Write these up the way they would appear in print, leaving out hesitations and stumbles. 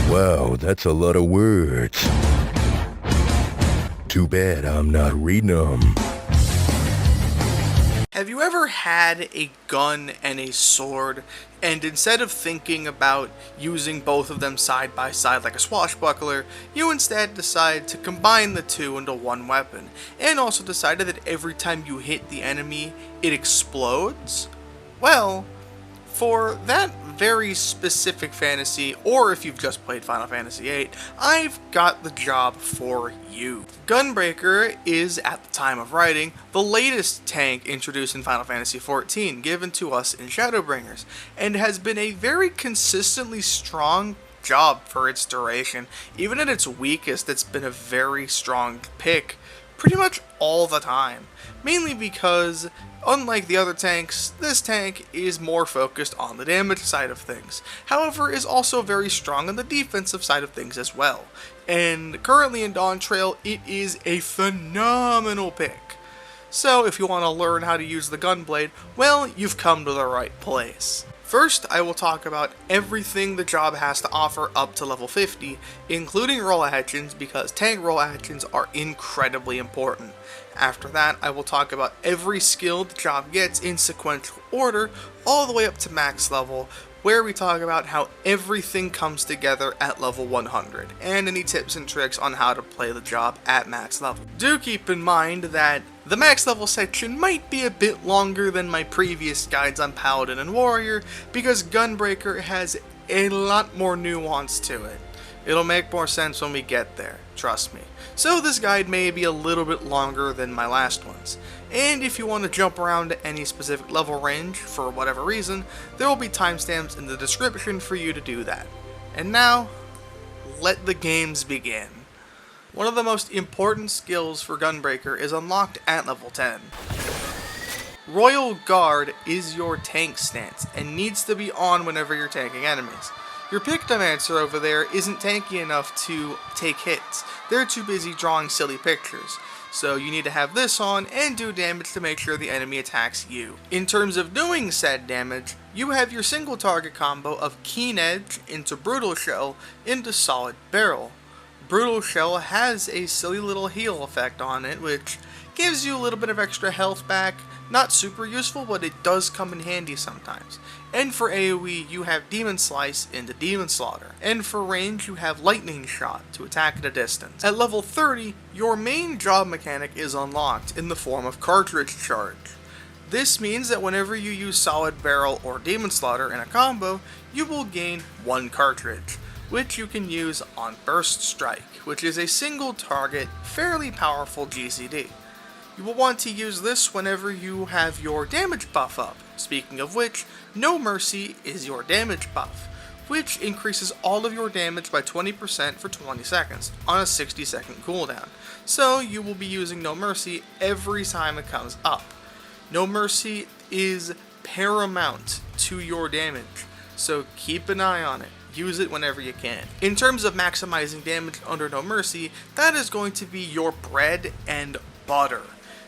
Wow, that's a lot of words. Too bad I'm not reading them. Have you ever had a gun and a sword, and instead of thinking about using both of them side by side like a swashbuckler, you instead decide to combine the two into one weapon, and also decided that every time you hit the enemy, it explodes? Well, for that very specific fantasy, or if you've just played Final Fantasy VIII, I've got the job for you. Gunbreaker is, at the time of writing, the latest tank introduced in Final Fantasy XIV, given to us in Shadowbringers, and has been a very consistently strong job for its duration. Even at its weakest, it's been a very strong pick pretty much all the time. Mainly because, unlike the other tanks, this tank is more focused on the damage side of things. However, is also very strong on the defensive side of things as well. And currently in Dawntrail, it is a phenomenal pick. So if you want to learn how to use the Gunblade, well, you've come to the right place. First, I will talk about everything the job has to offer up to level 50, including roll actions, because tank roll actions are incredibly important. After that, I will talk about every skill the job gets in sequential order, all the way up to max level, where we talk about how everything comes together at level 100, and any tips and tricks on how to play the job at max level. Do keep in mind that the max level section might be a bit longer than my previous guides on Paladin and Warrior, because Gunbreaker has a lot more nuance to it. It'll make more sense when we get there, trust me. So this guide may be a little bit longer than my last ones. And if you want to jump around to any specific level range, for whatever reason, there will be timestamps in the description for you to do that. And now, let the games begin. One of the most important skills for Gunbreaker is unlocked at level 10. Royal Guard is your tank stance, and needs to be on whenever you're tanking enemies. Your Pictomancer over there isn't tanky enough to take hits. They're too busy drawing silly pictures. So you need to have this on and do damage to make sure the enemy attacks you. In terms of doing said damage, you have your single target combo of Keen Edge into Brutal Shell into Solid Barrel. Brutal Shell has a silly little heal effect on it, which gives you a little bit of extra health back. Not super useful, but it does come in handy sometimes. And for AoE, you have Demon Slice into Demon Slaughter. And for range, you have Lightning Shot to attack at a distance. At level 30, your main job mechanic is unlocked in the form of Cartridge Charge. This means that whenever you use Solid Barrel or Demon Slaughter in a combo, you will gain one cartridge, which you can use on Burst Strike, which is a single target, fairly powerful GCD. You will want to use this whenever you have your damage buff up. Speaking of which, No Mercy is your damage buff, which increases all of your damage by 20% for 20 seconds on a 60-second cooldown. So you will be using No Mercy every time it comes up. No Mercy is paramount to your damage, so keep an eye on it. Use it whenever you can. In terms of maximizing damage under No Mercy, that is going to be your bread and butter.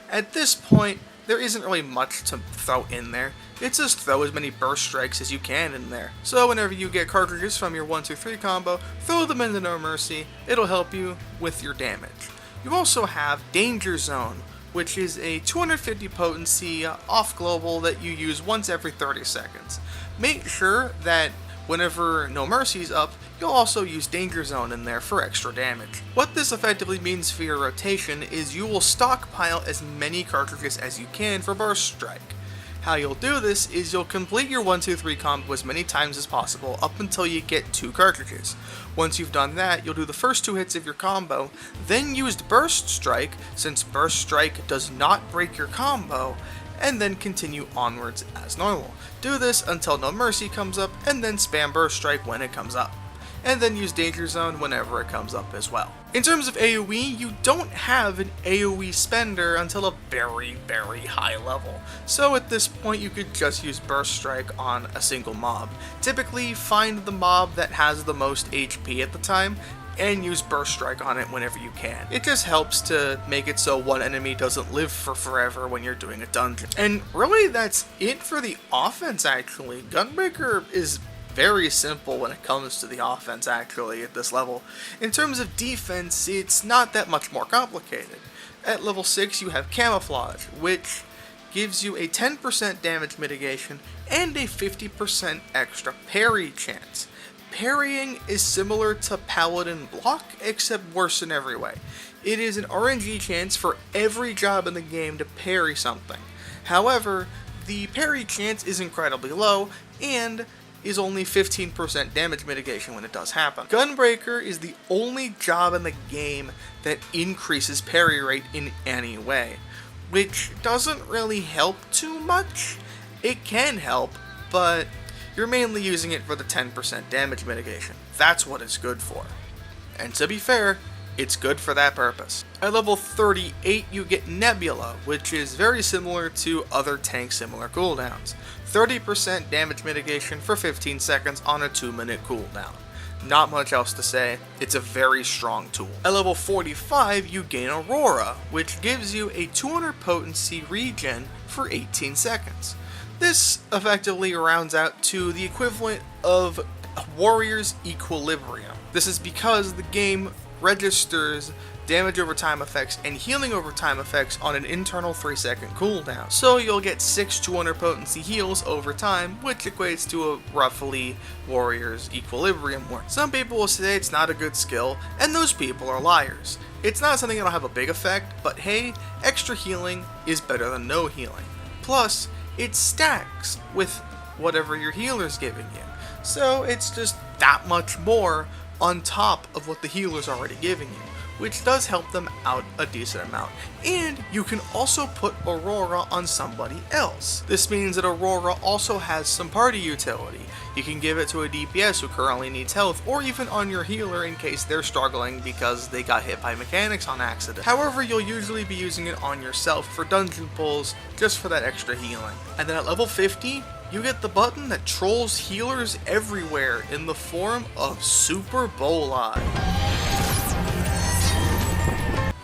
At this point, there isn't really much to throw in there. It's just throw as many burst strikes as you can in there. So whenever you get cartridges from your 1-2-3 combo, throw them into No Mercy. It'll help you with your damage. You also have Danger Zone, which is a 250 potency off global that you use once every 30 seconds. Make sure that whenever No Mercy's up, you'll also use Danger Zone in there for extra damage. What this effectively means for your rotation is you will stockpile as many cartridges as you can for Burst Strike. How you'll do this is you'll complete your 1-2-3 combo as many times as possible up until you get 2 cartridges. Once you've done that, you'll do the first 2 hits of your combo, then use Burst Strike, since Burst Strike does not break your combo, and then continue onwards as normal. Do this until No Mercy comes up, and then spam Burst Strike when it comes up. And then use Danger Zone whenever it comes up as well. In terms of AoE, you don't have an AoE spender until a very, very high level. So at this point you could just use Burst Strike on a single mob. Typically find the mob that has the most HP at the time, and use Burst Strike on it whenever you can. It just helps to make it so one enemy doesn't live for forever when you're doing a dungeon. And really that's it for the offense actually. Gunbreaker is very simple when it comes to the offense actually at this level. In terms of defense, it's not that much more complicated. At level 6 you have Camouflage, which gives you a 10% damage mitigation and a 50% extra parry chance. Parrying is similar to Paladin Block, except worse in every way. It is an RNG chance for every job in the game to parry something. However, the parry chance is incredibly low, and is only 15% damage mitigation when it does happen. Gunbreaker is the only job in the game that increases parry rate in any way, which doesn't really help too much. It can help, but you're mainly using it for the 10% damage mitigation. That's what it's good for. And to be fair, it's good for that purpose. At level 38 you get Nebula, which is very similar to other tank similar cooldowns. 30% damage mitigation for 15 seconds on a 2-minute cooldown. Not much else to say, it's a very strong tool. At level 45 you gain Aurora, which gives you a 200 potency regen for 18 seconds. This effectively rounds out to the equivalent of Warrior's Equilibrium. This is because the game registers damage over time effects and healing over time effects on an internal 3-second cooldown. So you'll get 6 200 potency heals over time, which equates to a roughly Warrior's Equilibrium work. Some people will say it's not a good skill, and those people are liars. It's not something that'll have a big effect, but hey, extra healing is better than no healing. Plus, it stacks with whatever your healer's giving you. So it's just that much more on top of what the healer's already giving you, which does help them out a decent amount. And you can also put Aurora on somebody else. This means that Aurora also has some party utility. You can give it to a DPS who currently needs health, or even on your healer in case they're struggling because they got hit by mechanics on accident. However, you'll usually be using it on yourself for dungeon pulls, just for that extra healing. And then at level 50, you get the button that trolls healers everywhere in the form of Super Boli.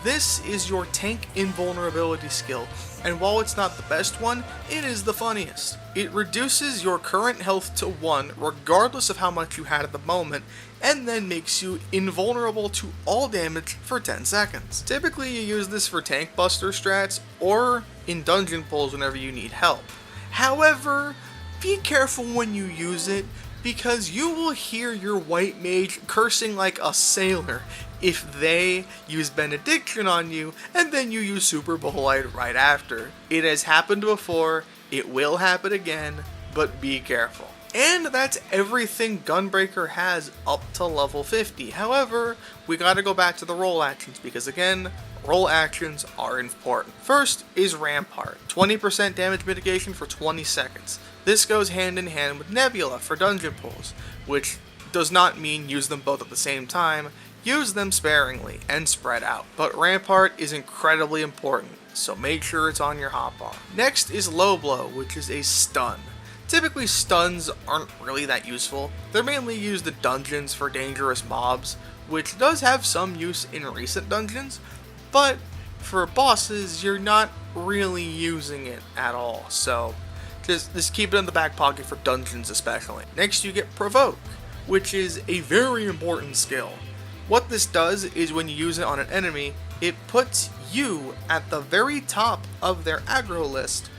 This is your tank invulnerability skill, and while it's not the best one, it is the funniest. It reduces your current health to 1 regardless of how much you had at the moment, and then makes you invulnerable to all damage for 10 seconds. Typically you use this for tank buster strats, or in dungeon pulls whenever you need help. However, be careful when you use it, because you will hear your white mage cursing like a sailor if they use Benediction on you, and then you use Super Bolide right after. It has happened before, it will happen again, but be careful. And that's everything Gunbreaker has up to level 50. However, we gotta go back to the role actions, because again, role actions are important. First is Rampart, 20% damage mitigation for 20 seconds. This goes hand in hand with Nebula for dungeon pulls, which does not mean use them both at the same time. Use them sparingly and spread out. But Rampart is incredibly important, so make sure it's on your hotbar. Next is Low Blow, which is a stun. Typically stuns aren't really that useful. They're mainly used in dungeons for dangerous mobs, which does have some use in recent dungeons, but for bosses you're not really using it at all, so just keep it in the back pocket for dungeons especially. Next you get Provoke, which is a very important skill. What this does is when you use it on an enemy, it puts you at the very top of their aggro list,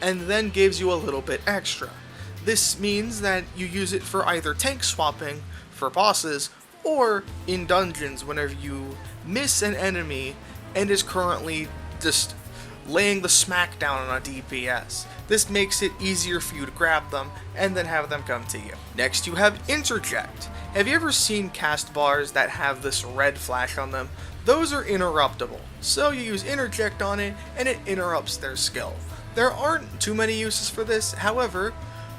and then gives you a little bit extra. This means that you use it for either tank swapping for bosses, or in dungeons whenever you miss an enemy and is currently just laying the smackdown on a DPS. This makes it easier for you to grab them and then have them come to you. Next you have Interject. Have you ever seen cast bars that have this red flash on them? Those are interruptible. So you use Interject on it and it interrupts their skill. There aren't too many uses for this, however,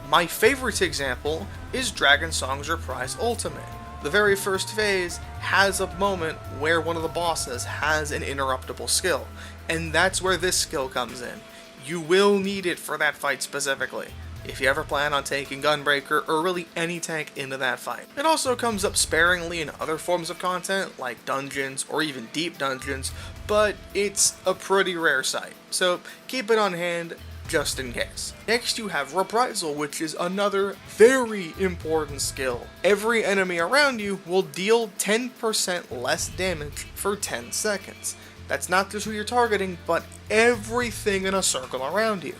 my favorite example is Dragon Song's Reprise Ultimate. The very first phase has a moment where one of the bosses has an interruptible skill, and that's where this skill comes in. You will need it for that fight specifically, if you ever plan on taking Gunbreaker or really any tank into that fight. It also comes up sparingly in other forms of content, like dungeons or even deep dungeons, but it's a pretty rare sight, so keep it on hand just in case. Next you have Reprisal, which is another very important skill. Every enemy around you will deal 10% less damage for 10 seconds. That's not just who you're targeting, but everything in a circle around you.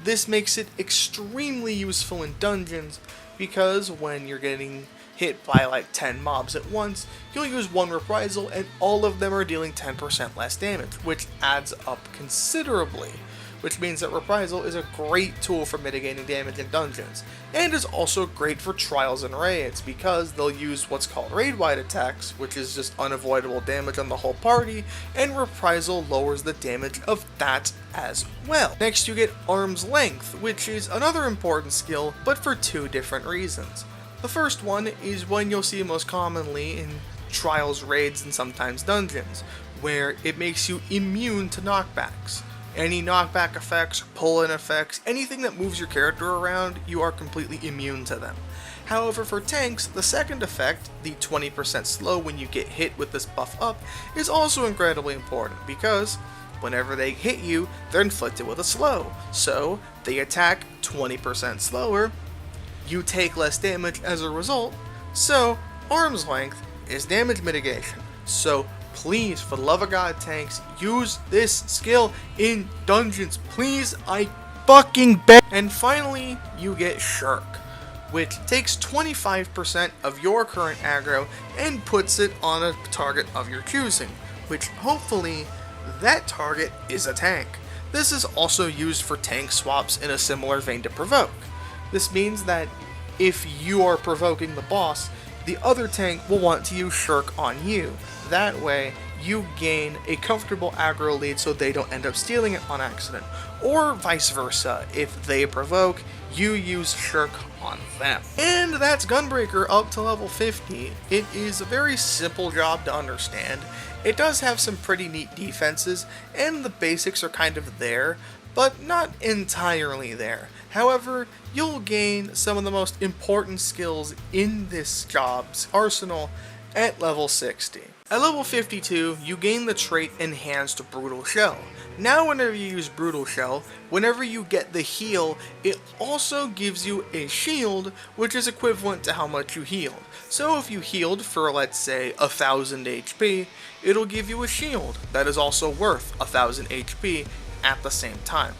This makes it extremely useful in dungeons, because when you're getting hit by like 10 mobs at once, you'll use one Reprisal and all of them are dealing 10% less damage, which adds up considerably. Which means that Reprisal is a great tool for mitigating damage in dungeons, and is also great for trials and raids, because they'll use what's called raid-wide attacks, which is just unavoidable damage on the whole party, and Reprisal lowers the damage of that as well. Next you get Arm's Length, which is another important skill, but for two different reasons. The first one is one you'll see most commonly in trials, raids, and sometimes dungeons, where it makes you immune to knockbacks. Any knockback effects, pull-in effects, anything that moves your character around, you are completely immune to them. However, for tanks, the second effect, the 20% slow when you get hit with this buff up, is also incredibly important, because whenever they hit you, they're inflicted with a slow. So, they attack 20% slower, you take less damage as a result, so Arm's Length is damage mitigation. So please, for the love of God, tanks, use this skill in dungeons. Please, I fucking beg. And finally, you get Shirk, which takes 25% of your current aggro and puts it on a target of your choosing, which hopefully that target is a tank. This is also used for tank swaps in a similar vein to Provoke. This means that if you are provoking the boss, the other tank will want to use Shirk on you. That way, you gain a comfortable aggro lead so they don't end up stealing it on accident. Or vice versa, if they provoke, you use Shirk on them. And that's Gunbreaker up to level 50. It is a very simple job to understand. It does have some pretty neat defenses, and the basics are kind of there, but not entirely there. However, you'll gain some of the most important skills in this job's arsenal at level 60. At level 52, you gain the trait Enhanced Brutal Shell. Now whenever you use Brutal Shell, whenever you get the heal, it also gives you a shield, which is equivalent to how much you healed. So if you healed for, let's say, 1000 HP, it'll give you a shield that is also worth 1000 HP at the same time.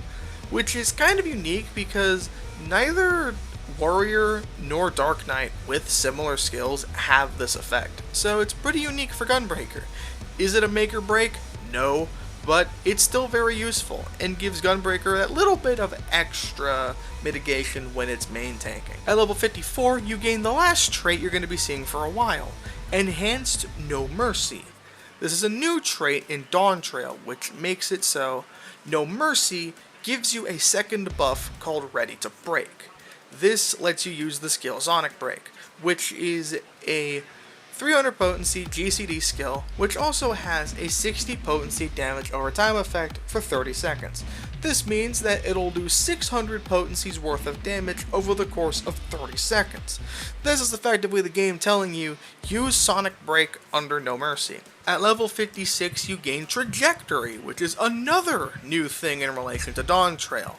Which is kind of unique because neither Warrior nor Dark Knight with similar skills have this effect, so it's pretty unique for Gunbreaker. Is it a make or break? No, but it's still very useful and gives Gunbreaker that little bit of extra mitigation when it's main tanking. At level 54, you gain the last trait you're going to be seeing for a while, Enhanced No Mercy. This is a new trait in Dawntrail, which makes it so No Mercy gives you a second buff called Ready to Break. This lets you use the skill Sonic Break, which is a 300 potency GCD skill, which also has a 60 potency damage over time effect for 30 seconds. This means that it'll do 600 potencies worth of damage over the course of 30 seconds. This is effectively the game telling you, use Sonic Break under No Mercy. At level 56, you gain Trajectory, which is another new thing in relation to Dawntrail.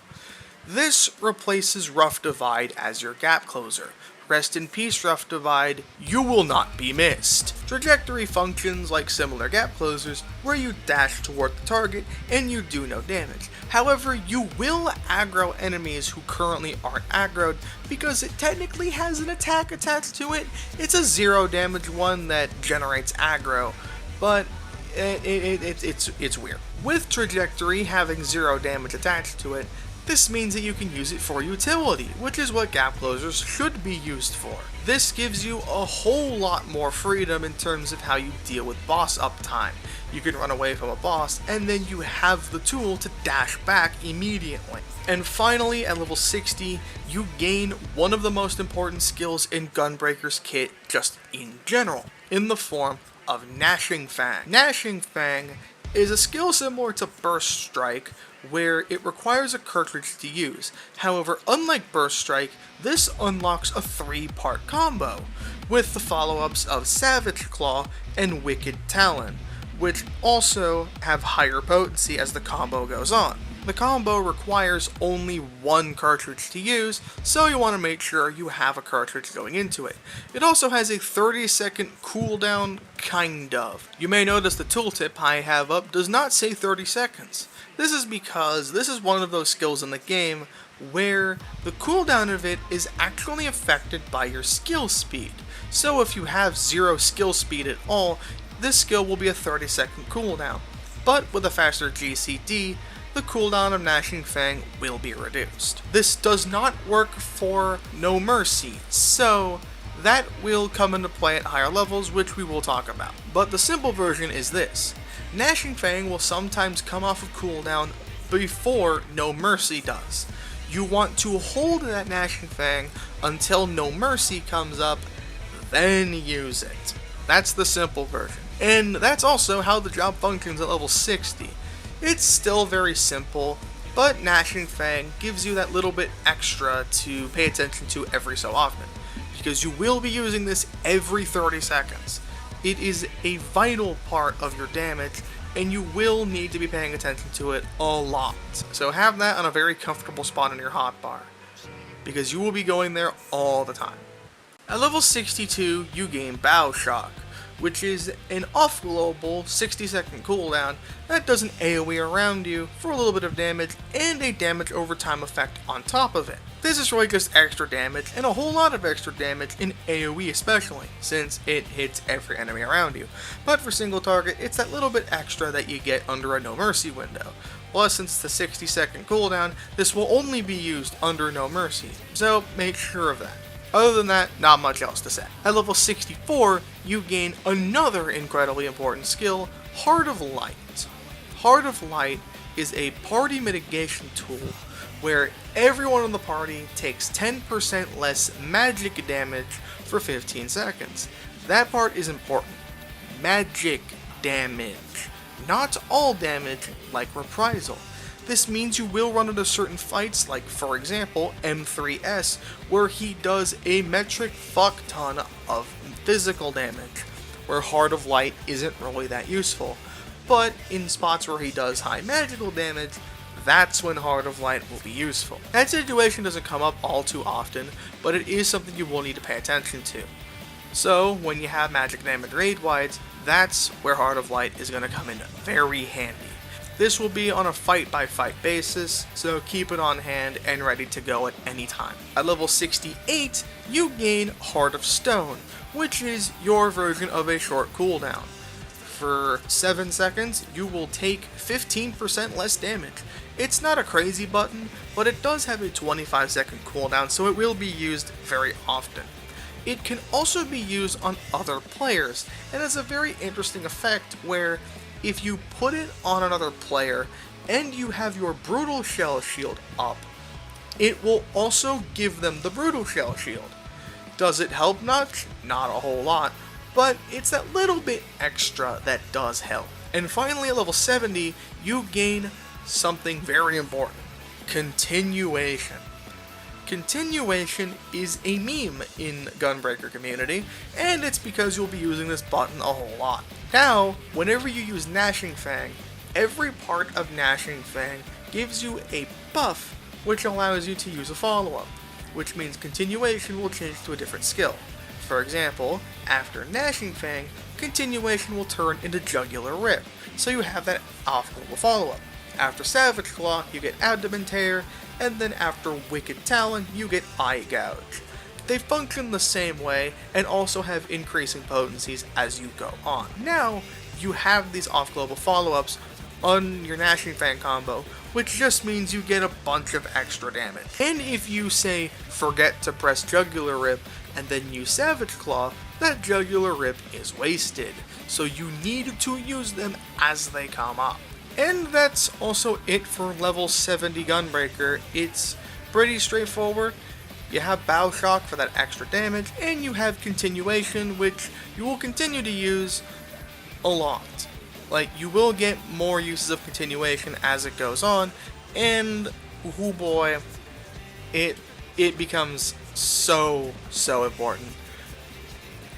This replaces Rough Divide as your gap closer. Rest in peace, Rough Divide, you will not be missed. Trajectory functions like similar gap closers, where you dash toward the target and you do no damage. However, you will aggro enemies who currently aren't aggroed, because it technically has an attack attached to it. It's a 0 damage one that generates aggro, but it's weird. With Trajectory having 0 damage attached to it, this means that you can use it for utility, which is what gap closers should be used for. This gives you a whole lot more freedom in terms of how you deal with boss uptime. You can run away from a boss, and then you have the tool to dash back immediately. And finally, at level 60, you gain one of the most important skills in Gunbreaker's kit just in general, in the form of Gnashing Fang. Gnashing Fang is a skill similar to Burst Strike, where it requires a cartridge to use. However, unlike Burst Strike, this unlocks a 3-part combo, with the follow-ups of Savage Claw and Wicked Talon, which also have higher potency as the combo goes on. The combo requires only one cartridge to use, so you want to make sure you have a cartridge going into it. It also has a 30-second cooldown, kind of. You may notice the tooltip I have up does not say 30 seconds. This is because this is one of those skills in the game where the cooldown of it is actually affected by your skill speed. So if you have 0 skill speed at all, this skill will be a 30-second cooldown. But with a faster GCD, the cooldown of Gnashing Fang will be reduced. This does not work for No Mercy, so that will come into play at higher levels, which we will talk about. But the simple version is this. Gnashing Fang will sometimes come off of cooldown before No Mercy does. You want to hold that Gnashing Fang until No Mercy comes up, then use it. That's the simple version. And that's also how the job functions at level 60. It's still very simple, but Gnashing Fang gives you that little bit extra to pay attention to every so often, because you will be using this every 30 seconds. It is a vital part of your damage, and you will need to be paying attention to it a lot. So have that on a very comfortable spot in your hotbar, because you will be going there all the time. At level 62, you gain Bow Shock, which is an off-global 60-second cooldown that does an AoE around you for a little bit of damage and a damage over time effect on top of it. This is really just extra damage, and a whole lot of extra damage in AoE especially, since it hits every enemy around you. But for single target, it's that little bit extra that you get under a No Mercy window. Plus, since the 60-second cooldown, this will only be used under No Mercy, so make sure of that. Other than that, not much else to say. At level 64, you gain another incredibly important skill, Heart of Light. Heart of Light is a party mitigation tool where everyone in the party takes 10% less magic damage for 15 seconds. That part is important. Magic damage. Not all damage like Reprisal. This means you will run into certain fights, like for example M3S, where he does a metric fuck ton of physical damage, where Heart of Light isn't really that useful. But in spots where he does high magical damage, that's when Heart of Light will be useful. That situation doesn't come up all too often, but it is something you will need to pay attention to. So when you have magic damage raid-wides, that's where Heart of Light is going to come in very handy. This will be on a fight-by-fight basis, so keep it on hand and ready to go at any time. At level 68, you gain Heart of Stone, which is your version of a short cooldown. For 7 seconds, you will take 15% less damage. It's not a crazy button, but it does have a 25-second cooldown, so it will be used very often. It can also be used on other players, and has a very interesting effect where if you put it on another player and you have your Brutal Shell shield up, it will also give them the Brutal Shell shield. Does it help much? Not a whole lot, but it's that little bit extra that does help. And finally at level 70, you gain something very important. Continuation. Continuation is a meme in Gunbreaker community, and it's because you'll be using this button a whole lot. Now, whenever you use Gnashing Fang, every part of Gnashing Fang gives you a buff which allows you to use a follow-up, which means continuation will change to a different skill. For example, after Gnashing Fang, continuation will turn into Jugular Rip, so you have that off-global follow-up. After Savage Claw, you get Abdomen Tear, and then after Wicked Talon, you get Eye Gouge. They function the same way, and also have increasing potencies as you go on. Now, you have these off-global follow-ups on your Gnashing Fang combo, which just means you get a bunch of extra damage. And if you say, forget to press Jugular Rip, and then use Savage Claw, that Jugular Rip is wasted, so you need to use them as they come up. And that's also it for level 70 Gunbreaker. It's pretty straightforward. You have Bow Shock for that extra damage, and you have Continuation, which you will continue to use a lot. Like, you will get more uses of Continuation as it goes on, and, oh boy, it becomes so important.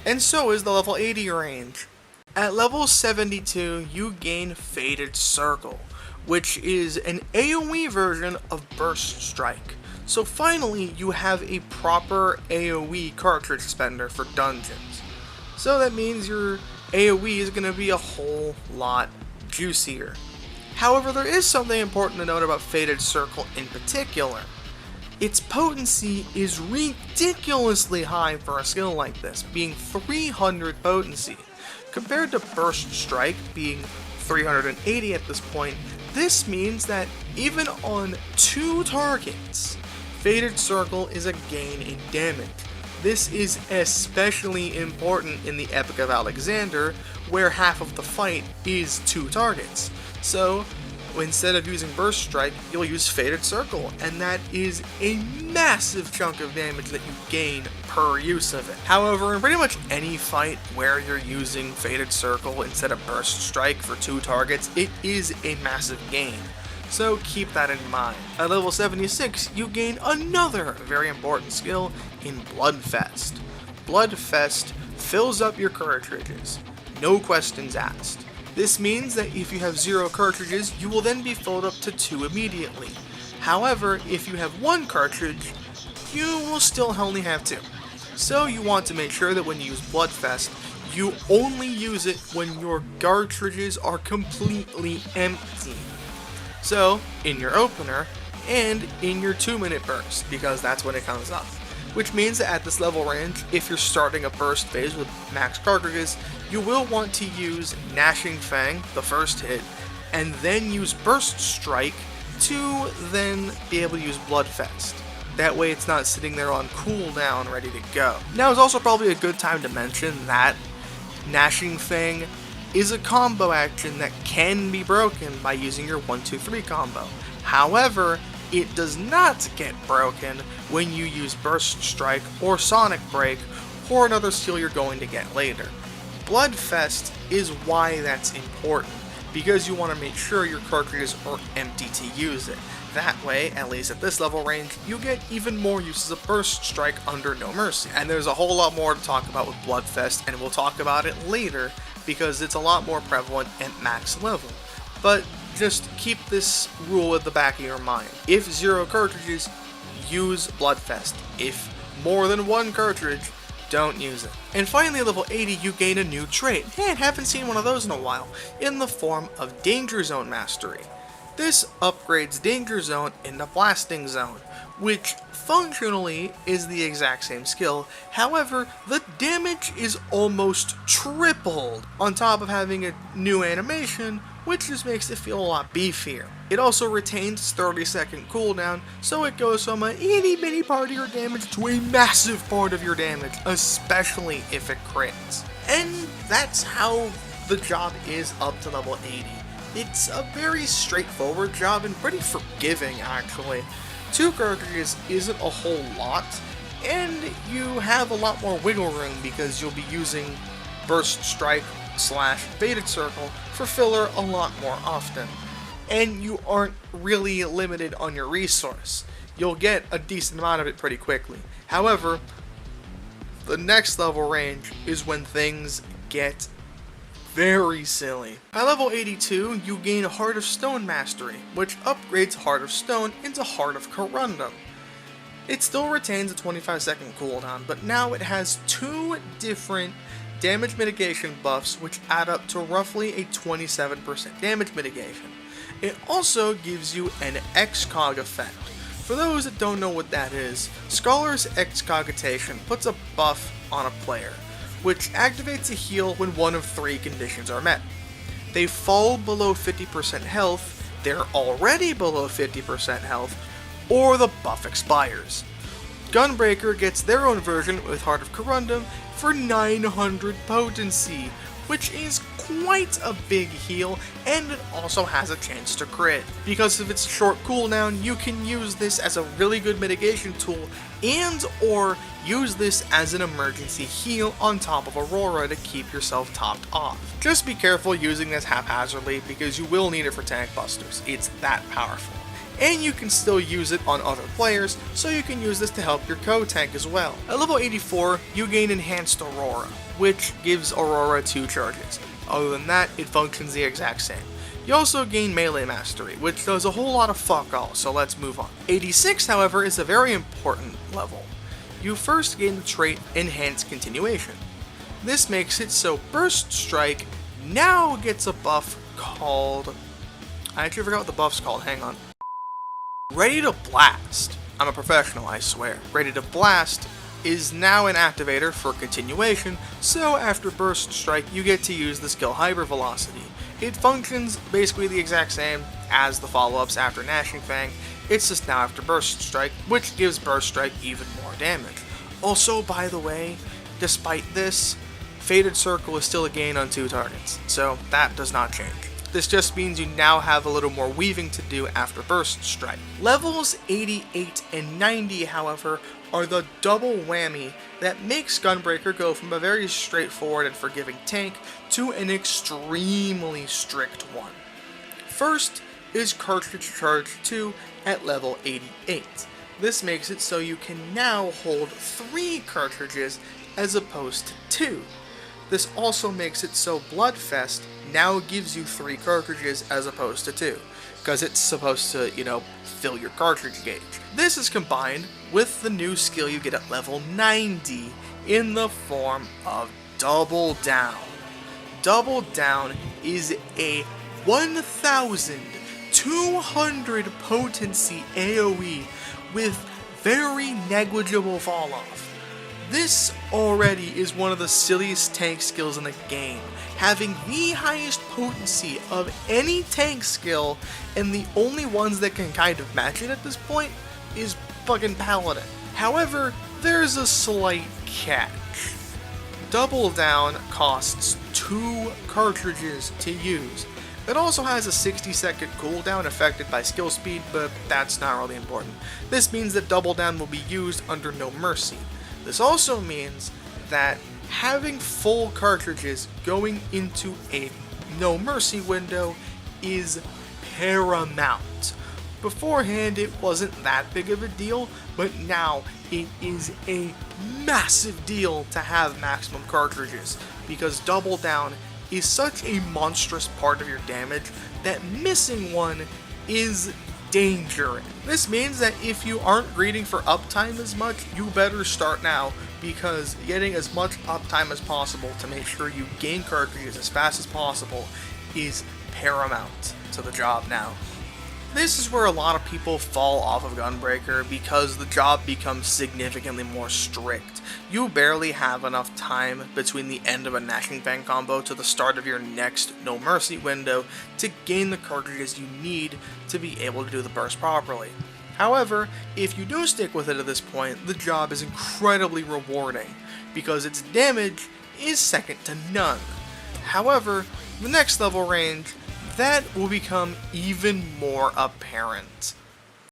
And so is the level 80 range. At level 72, you gain Fated Circle, which is an AoE version of Burst Strike. So finally, you have a proper AoE cartridge spender for dungeons. So that means your AoE is going to be a whole lot juicier. However, there is something important to note about Fated Circle in particular. Its potency is ridiculously high for a skill like this, being 300 potency. Compared to Burst Strike being 380 at this point, this means that even on 2 targets, Fated Circle is a gain in damage. This is especially important in the Epic of Alexander, where half of the fight is 2 targets. So, instead of using Burst Strike, you'll use Fated Circle, and that is a massive chunk of damage that you gain per use of it. However, in pretty much any fight where you're using Fated Circle instead of Burst Strike for 2 targets, it is a massive gain. So keep that in mind. At level 76, you gain another very important skill in Bloodfest. Bloodfest fills up your cartridges, no questions asked. This means that if you have 0 cartridges, you will then be filled up to 2 immediately. However, if you have 1 cartridge, you will still only have 2. So you want to make sure that when you use Bloodfest, you only use it when your cartridges are completely empty. So, in your opener, and in your 2-minute burst, because that's when it comes up. Which means that at this level range, if you're starting a burst phase with max cartridges, you will want to use Gnashing Fang, the first hit, and then use Burst Strike to then be able to use Bloodfest. That way it's not sitting there on cooldown ready to go. Now is also probably a good time to mention that Gnashing Fang is a combo action that can be broken by using your 1-2-3 combo. However, it does not get broken when you use Burst Strike or Sonic Break or another skill you're going to get later. Bloodfest is why that's important, because you want to make sure your cartridges are empty to use it. That way, at least at this level range, you get even more uses of Burst Strike under No Mercy. And there's a whole lot more to talk about with Bloodfest, and we'll talk about it later, because it's a lot more prevalent at max level. But just keep this rule at the back of your mind. If 0 cartridges, use Bloodfest. If more than 1 cartridge, don't use it. And finally at level 80 you gain a new trait, and haven't seen one of those in a while, in the form of Danger Zone Mastery. This upgrades Danger Zone into Blasting Zone, which functionally is the exact same skill. However, the damage is almost tripled, on top of having a new animation, which just makes it feel a lot beefier. It also retains 30-second cooldown, so it goes from an itty bitty part of your damage to a massive part of your damage, especially if it crits. And that's how the job is up to level 80. It's a very straightforward job and pretty forgiving, actually. 2 cartridges isn't a whole lot, and you have a lot more wiggle room because you'll be using Burst Strike / Fated Circle for filler a lot more often. And you aren't really limited on your resource. You'll get a decent amount of it pretty quickly. However, the next level range is when things get very silly. At level 82, you gain Heart of Stone Mastery, which upgrades Heart of Stone into Heart of Corundum. It still retains a 25-second cooldown, but now it has 2 different damage mitigation buffs, which add up to roughly a 27% damage mitigation. It also gives you an Excog effect. For those that don't know what that is, Scholar's Excogitation puts a buff on a player, which activates a heal when one of 3 conditions are met. They fall below 50% health, they're already below 50% health, or the buff expires. Gunbreaker gets their own version with Heart of Corundum for 900 potency, which is quite a big heal, and it also has a chance to crit. Because of its short cooldown, you can use this as a really good mitigation tool, and or use this as an emergency heal on top of Aurora to keep yourself topped off. Just be careful using this haphazardly, because you will need it for tank busters. It's that powerful. And you can still use it on other players, so you can use this to help your co-tank as well. At level 84, you gain Enhanced Aurora, which gives Aurora 2 charges. Other than that, it functions the exact same. You also gain melee mastery, which does a whole lot of fuck all, so let's move on. 86, however, is a very important level. You first gain the trait Enhanced Continuation. This makes it so Burst Strike now gets a buff called... I actually forgot what the buff's called, hang on. Ready to Blast. I'm a professional, I swear. Ready to Blast is now an activator for continuation, so after Burst Strike you get to use the skill Hyper Velocity. It functions basically the exact same as the follow-ups after Gnashing Fang, it's just now after Burst Strike, which gives Burst Strike even more damage. Also, by the way, despite this, Fated Circle is still a gain on 2 targets, so that does not change. This just means you now have a little more weaving to do after Burst Strike. Levels 88 and 90, however, are the double whammy that makes Gunbreaker go from a very straightforward and forgiving tank to an extremely strict one. First is Cartridge Charge 2 at level 88. This makes it so you can now hold 3 cartridges as opposed to 2. This also makes it so Bloodfest now gives you 3 cartridges as opposed to 2, because it's supposed to, fill your cartridge gauge. This is combined with the new skill you get at level 90 in the form of Double Down. Double Down is a 1200 potency AoE with very negligible falloff. This already is one of the silliest tank skills in the game, having the highest potency of any tank skill, and the only ones that can kind of match it at this point is fucking Paladin. However, there's a slight catch. Double Down costs 2 cartridges to use. It also has a 60-second cooldown affected by skill speed, but that's not really important. This means that Double Down will be used under No Mercy. This also means that having full cartridges going into a No Mercy window is paramount. Beforehand, it wasn't that big of a deal, but now it is a massive deal to have maximum cartridges, because Double Down is such a monstrous part of your damage that missing one is danger. This means that if you aren't greeting for uptime as much, you better start now, because getting as much uptime as possible to make sure you gain cartridges as fast as possible is paramount to the job now. This is where a lot of people fall off of Gunbreaker because the job becomes significantly more strict. You barely have enough time between the end of a Gnashing Fang combo to the start of your next No Mercy window to gain the cartridges you need to be able to do the burst properly. However, if you do stick with it at this point, the job is incredibly rewarding because its damage is second to none. However, the next level range, that will become even more apparent.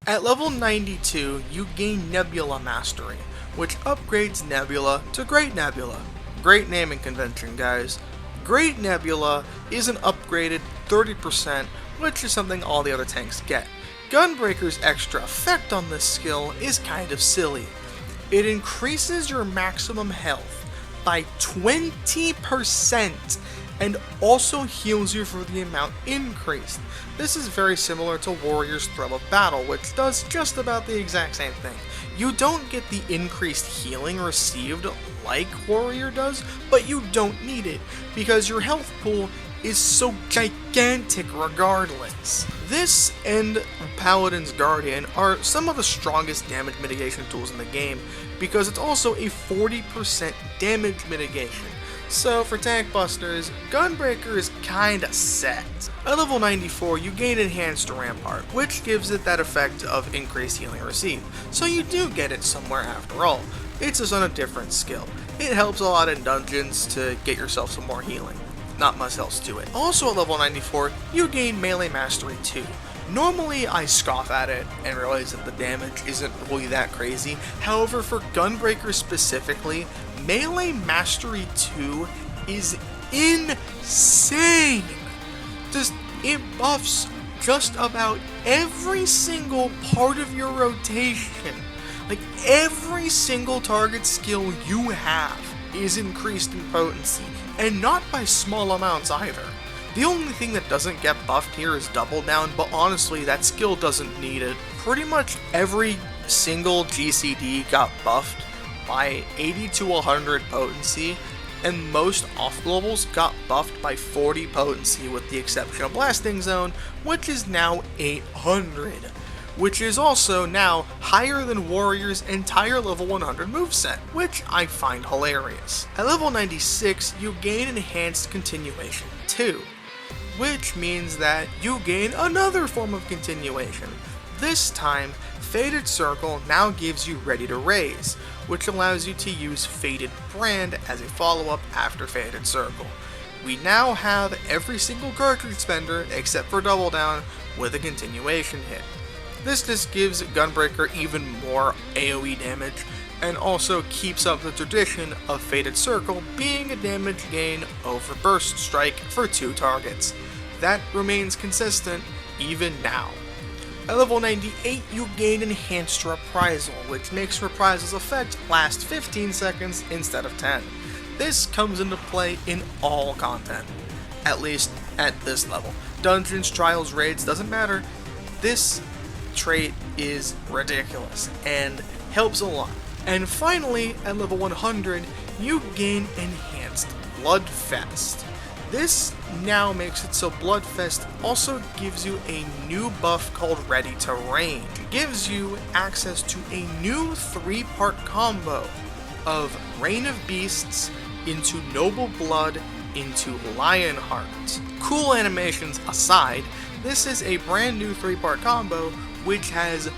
At level 92, you gain Nebula Mastery, which upgrades Nebula to Great Nebula. Great naming convention, guys. Great Nebula is an upgraded 30%, which is something all the other tanks get. Gunbreaker's extra effect on this skill is kind of silly. It increases your maximum health by 20%, and also heals you for the amount increased. This is very similar to Warrior's Thrill of Battle, which does just about the exact same thing. You don't get the increased healing received like Warrior does, but you don't need it, because your health pool is so gigantic regardless. This and Paladin's Guardian are some of the strongest damage mitigation tools in the game, because it's also a 40% damage mitigation. So for tank busters, Gunbreaker is kinda set. At level 94, you gain Enhanced Rampart, which gives it that effect of increased healing received, so you do get it somewhere after all. It's just on a different skill. It helps a lot in dungeons to get yourself some more healing. Not much else to it. Also at level 94, you gain Melee Mastery 2. Normally I scoff at it and realize that the damage isn't really that crazy. However, for Gunbreaker specifically, Melee Mastery 2 is insane! It buffs just about every single part of your rotation. Like, every single target skill you have is increased in potency, and not by small amounts either. The only thing that doesn't get buffed here is Double Down, but honestly, that skill doesn't need it. Pretty much every single GCD got buffed by 80 to 100 potency, and most off-globals got buffed by 40 potency with the exception of Blasting Zone, which is now 800, which is also now higher than Warrior's entire level 100 moveset, which I find hilarious. At level 96, you gain Enhanced Continuation 2, which means that you gain another form of continuation. This time, Fated Circle now gives you Ready to Raise, which allows you to use Fated Brand as a follow-up after Fated Circle. We now have every single cartridge spender, except for Double Down, with a continuation hit. This just gives Gunbreaker even more AoE damage, and also keeps up the tradition of Fated Circle being a damage gain over Burst Strike for 2 targets. That remains consistent even now. At level 98, you gain Enhanced Reprisal, which makes Reprisal's effect last 15 seconds instead of 10. This comes into play in all content, at least at this level. Dungeons, Trials, Raids, doesn't matter. This trait is ridiculous and helps a lot. And finally, at level 100, you gain Enhanced Bloodfest. This now makes it so Bloodfest also gives you a new buff called Ready to Range. It gives you access to a new 3-part combo of Reign of Beasts into Noble Blood into Lionheart. Cool animations aside, this is a brand new 3-part combo which has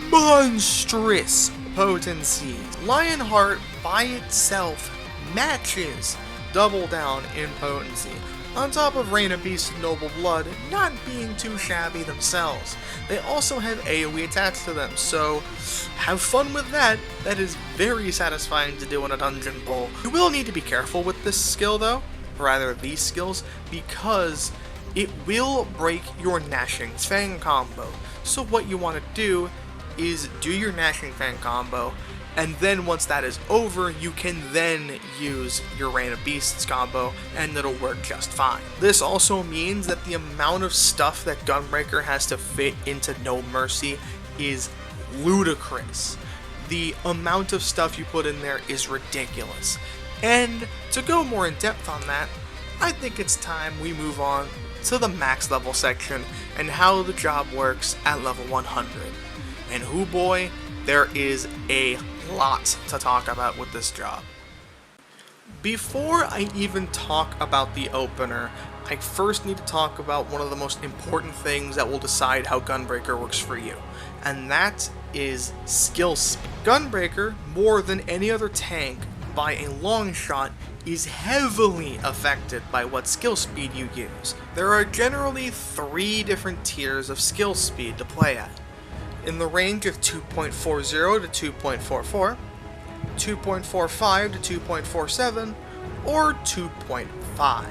monstrous potency. Lionheart by itself matches Double Down in potency, on top of Reign of Beasts and Noble Blood not being too shabby themselves. They also have AoE attached to them, so have fun with that. That is very satisfying to do in a dungeon pull. You will need to be careful with this skill though, or rather these skills, because it will break your Gnashing Fang combo. So what you want to do is do your Gnashing Fang combo, and then once that is over, you can then use your Reign of Beasts combo, and it'll work just fine. This also means that the amount of stuff that Gunbreaker has to fit into No Mercy is ludicrous. The amount of stuff you put in there is ridiculous. And to go more in depth on that, I think it's time we move on to the max level section and how the job works at level 100. And hoo boy, there is a lot to talk about with this job. Before I even talk about the opener, I first need to talk about one of the most important things that will decide how Gunbreaker works for you, and that is skill speed. Gunbreaker, more than any other tank by a long shot, is heavily affected by what skill speed you use. There are generally 3 different tiers of skill speed to play at, in the range of 2.40 to 2.44, 2.45 to 2.47, or 2.5.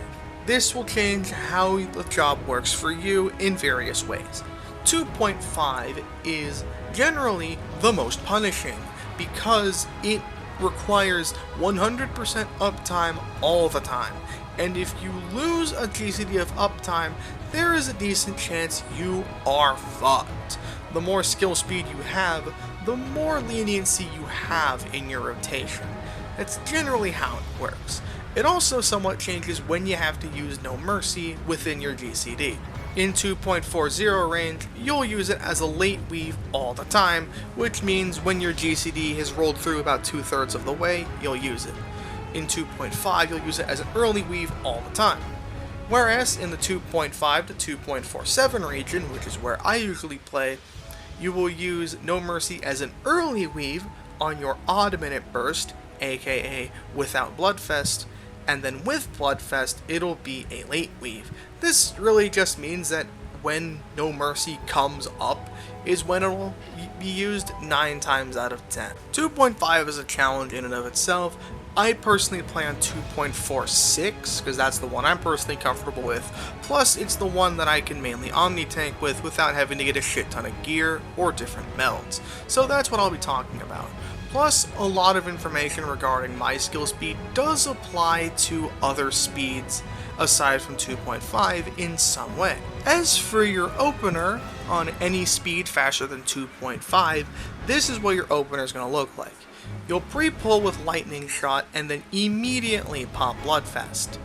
This will change how the job works for you in various ways. 2.5 is generally the most punishing because it requires 100% uptime all the time, and if you lose a GCD of uptime, there is a decent chance you are fucked. The more skill speed you have, the more leniency you have in your rotation. That's generally how it works. It also somewhat changes when you have to use No Mercy within your GCD. In 2.40 range, you'll use it as a late weave all the time, which means when your GCD has rolled through about 2/3 of the way, you'll use it. In 2.5, you'll use it as an early weave all the time. Whereas in the 2.5 to 2.47 region, which is where I usually play, you will use No Mercy as an early weave on your odd minute burst, aka without Bloodfest, and then with Bloodfest, it'll be a late weave. This really just means that when No Mercy comes up is when it will be used 9 times out of 10. 2.5 is a challenge in and of itself. I personally play on 2.46 because that's the one I'm personally comfortable with. Plus, it's the one that I can mainly omni-tank with without having to get a shit ton of gear or different melds. So that's what I'll be talking about. Plus, a lot of information regarding my skill speed does apply to other speeds aside from 2.5 in some way. As for your opener, on any speed faster than 2.5, this is what your opener is going to look like. You'll pre-pull with Lightning Shot and then immediately pop Bloodfest.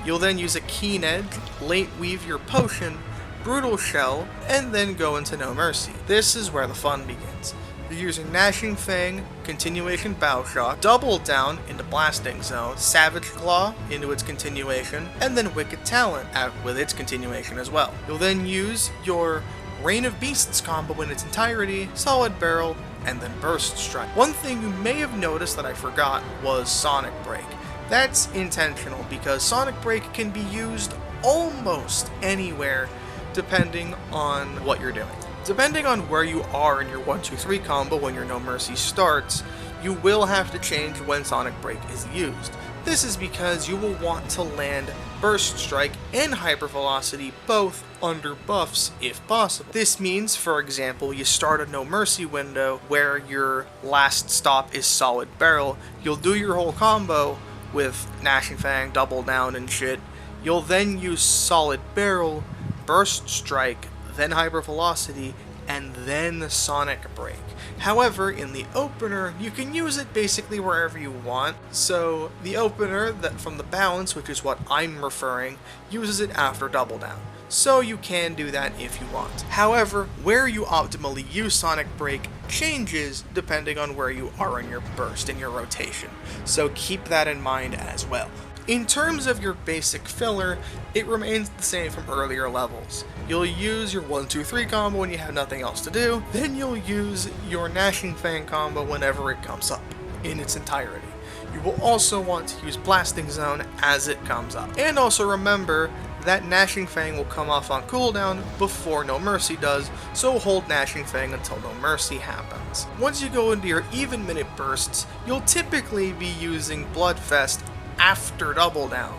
You'll then use a Keen Edge, late weave your potion, Brutal Shell, and then go into No Mercy. This is where the fun begins. You're using Gnashing Fang, Continuation Bowshock, Double Down into Blasting Zone, Savage Claw into its continuation, and then Wicked Talent with its continuation as well. You'll then use your Reign of Beasts combo in its entirety, Solid Barrel, and then Burst Strike. One thing you may have noticed that I forgot was Sonic Break. That's intentional because Sonic Break can be used almost anywhere depending on what you're doing. Depending on where you are in your 1-2-3 combo when your No Mercy starts, you will have to change when Sonic Break is used. This is because you will want to land Burst Strike and Hyper Velocity both under buffs if possible. This means, for example, you start a No Mercy window where your last stop is Solid Barrel, you'll do your whole combo with Gnashing Fang, Double Down and shit, you'll then use Solid Barrel, Burst Strike, then Hyper Velocity, and then Sonic Break. However, in the opener, you can use it basically wherever you want, so the opener that from the balance, which is what I'm referring, uses it after Double Down. So you can do that if you want. However, where you optimally use Sonic Break changes depending on where you are in your burst, in your rotation, so keep that in mind as well. In terms of your basic filler, it remains the same from earlier levels. You'll use your 1-2-3 combo when you have nothing else to do, then you'll use your Gnashing Fang combo whenever it comes up, in its entirety. You will also want to use Blasting Zone as it comes up. And also remember that Gnashing Fang will come off on cooldown before No Mercy does, so hold Gnashing Fang until No Mercy happens. Once you go into your even minute bursts, you'll typically be using Bloodfest after Double Down.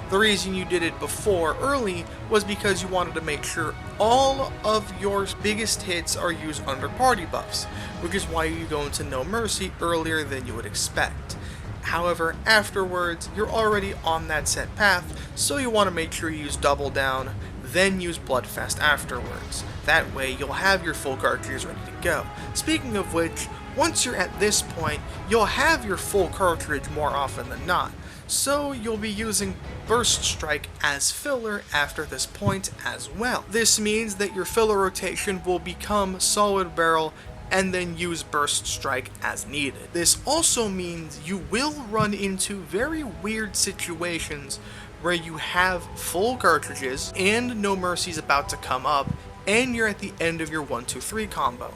The reason you did it before early was because you wanted to make sure all of your biggest hits are used under party buffs, which is why you go into No Mercy earlier than you would expect. However, afterwards, you're already on that set path, so you want to make sure you use Double Down, then use Bloodfest afterwards. That way, you'll have your full cartridges ready to go. Speaking of which, once you're at this point, you'll have your full cartridge more often than not. So you'll be using Burst Strike as filler after this point as well. This means that your filler rotation will become Solid Barrel and then use Burst Strike as needed. This also means you will run into very weird situations where you have full cartridges and No Mercy's about to come up and you're at the end of your 1-2-3 combo.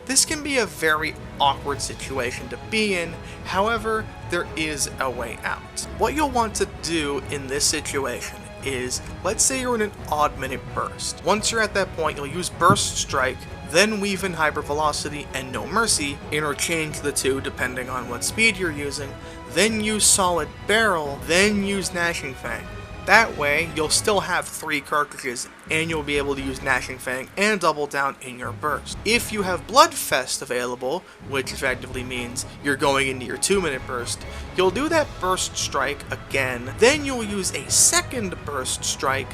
This can be a very awkward situation to be in, however, there is a way out. What you'll want to do in this situation is, let's say you're in an odd minute burst. Once you're at that point, you'll use Burst Strike, then weave in Hyper Velocity and No Mercy, interchange the two depending on what speed you're using, then use Solid Barrel, then use Gnashing Fang. That way, you'll still have 3 cartridges, and you'll be able to use Gnashing Fang and Double Down in your burst. If you have Bloodfest available, which effectively means you're going into your 2-minute burst, you'll do that Burst Strike again, then you'll use a second Burst Strike,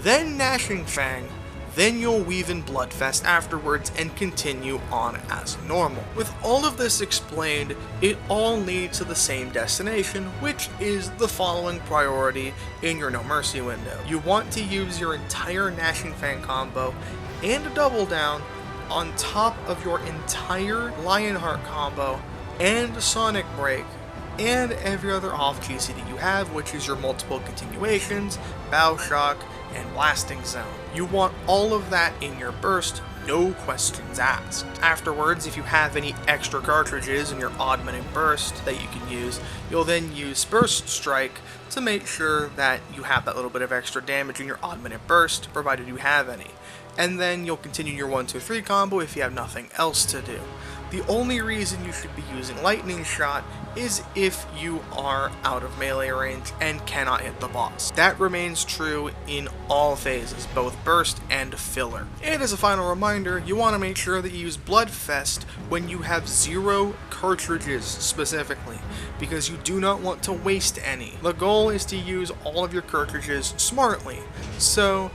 then Gnashing Fang, then you'll weave in Bloodfest afterwards and continue on as normal. With all of this explained, it all leads to the same destination, which is the following priority in your No Mercy window. You want to use your entire Gnashing Fang combo and a Double Down on top of your entire Lionheart combo and Sonic Break and every other off GC that you have, which is your multiple continuations, Bowshock, and Blasting Zone. You want all of that in your burst, no questions asked. Afterwards, if you have any extra cartridges in your odd minute burst that you can use, you'll then use Burst Strike to make sure that you have that little bit of extra damage in your odd minute burst, provided you have any. And then you'll continue your 1-2-3 combo if you have nothing else to do. The only reason you should be using Lightning Shot is if you are out of melee range and cannot hit the boss. That remains true in all phases, both burst and filler. And as a final reminder, you want to make sure that you use Bloodfest when you have 0 cartridges specifically, because you do not want to waste any. The goal is to use all of your cartridges smartly, so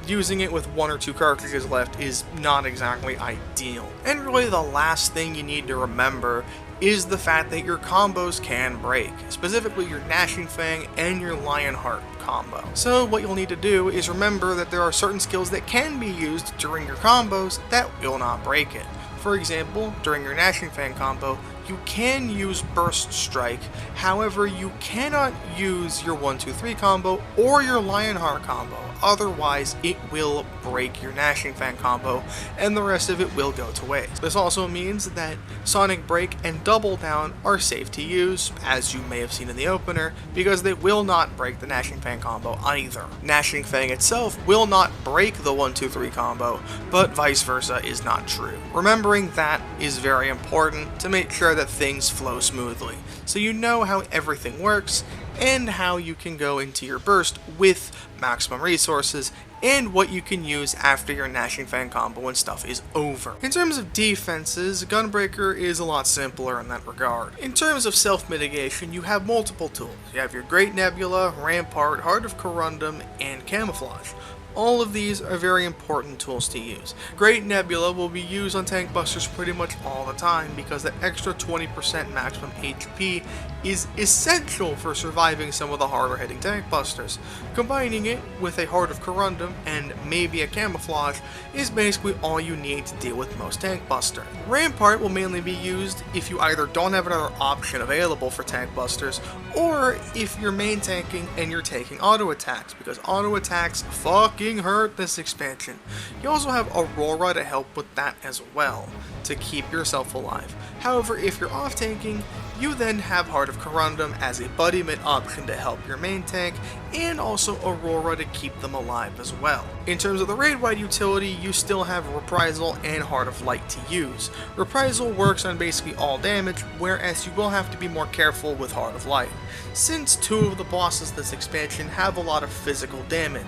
using it with 1 or 2 cartridges left is not exactly ideal. And really the last thing you need to remember is the fact that your combos can break, specifically your Gnashing Fang and your Lionheart combo. So what you'll need to do is remember that there are certain skills that can be used during your combos that will not break it. For example, during your Gnashing Fang combo, you can use Burst Strike, however you cannot use your 1-2-3 combo or your Lionheart combo, otherwise it will break your Gnashing Fang combo and the rest of it will go to waste. This also means that Sonic Break and Double Down are safe to use, as you may have seen in the opener, because they will not break the Gnashing Fang combo either. Gnashing Fang itself will not break the 1-2-3 combo, but vice versa is not true. Remembering that is very important to make sure that things flow smoothly, so you know how everything works and how you can go into your burst with maximum resources and what you can use after your Gnashing Fang combo when stuff is over. In terms of defenses, Gunbreaker is a lot simpler in that regard. In terms of self-mitigation, you have multiple tools. You have your Great Nebula, Rampart, Heart of Corundum, and Camouflage. All of these are very important tools to use. Great Nebula will be used on tank busters pretty much all the time because that extra 20% maximum HP is essential for surviving some of the harder hitting tank busters. Combining it with a Heart of Corundum and maybe a Camouflage is basically all you need to deal with most tank busters. Rampart will mainly be used if you either don't have another option available for tank busters, or if you're main tanking and you're taking auto attacks, because auto attacks fucking hurt this expansion. You also have Aurora to help with that as well, to keep yourself alive. However, if you're off tanking, you then have Heart of Corundum as a buddy mid option to help your main tank, and also Aurora to keep them alive as well. In terms of the raid-wide utility, you still have Reprisal and Heart of Light to use. Reprisal works on basically all damage, whereas you will have to be more careful with Heart of Light, since 2 of the bosses this expansion have a lot of physical damage,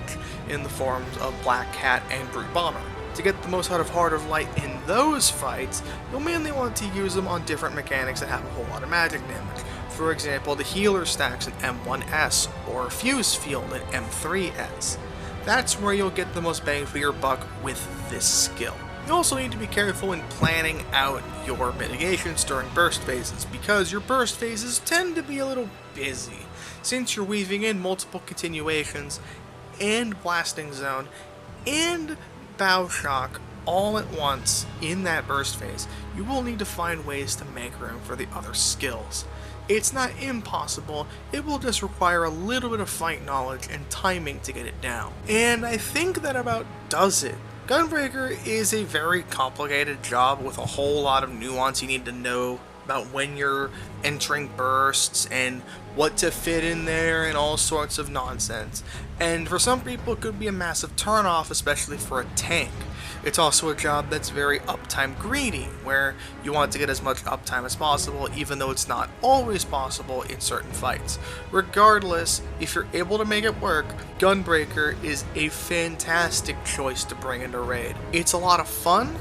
in the forms of Black Cat and Brute Bomber. To get the most out of Heart of Light in those fights, you'll mainly want to use them on different mechanics that have a whole lot of magic damage. For example, the Healer stacks in M1S, or Fuse Field in M3S. That's where you'll get the most bang for your buck with this skill. You also need to be careful in planning out your mitigations during burst phases, because your burst phases tend to be a little busy, since you're weaving in multiple continuations, and Blasting Zone, and Bow Shock all at once in that burst phase. You will need to find ways to make room for the other skills. It's not impossible, it will just require a little bit of fight knowledge and timing to get it down. And I think that about does it. Gunbreaker is a very complicated job with a whole lot of nuance you need to know about when you're entering bursts and what to fit in there and all sorts of nonsense. And for some people it could be a massive turnoff, especially for a tank. It's also a job that's very uptime greedy, where you want to get as much uptime as possible, even though it's not always possible in certain fights. Regardless, if you're able to make it work, Gunbreaker is a fantastic choice to bring into raid. It's a lot of fun,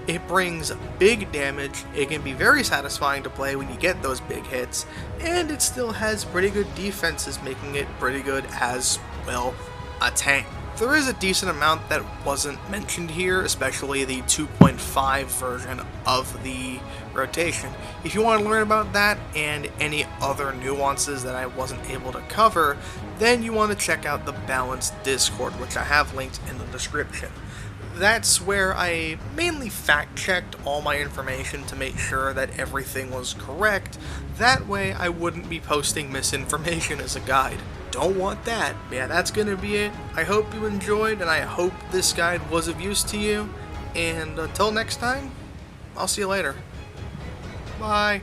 it brings big damage, it can be very satisfying to play when you get those big hits, and it still has pretty good defenses, making it pretty good as, well, a tank. There is a decent amount that wasn't mentioned here, especially the 2.5 version of the rotation. If you want to learn about that and any other nuances that I wasn't able to cover, then you want to check out the Balanced Discord, which I have linked in the description. That's where I mainly fact-checked all my information to make sure that everything was correct. That way I wouldn't be posting misinformation as a guide. Don't want that. Yeah, that's gonna be it. I hope you enjoyed, and I hope this guide was of use to you. And until next time, I'll see you later. Bye.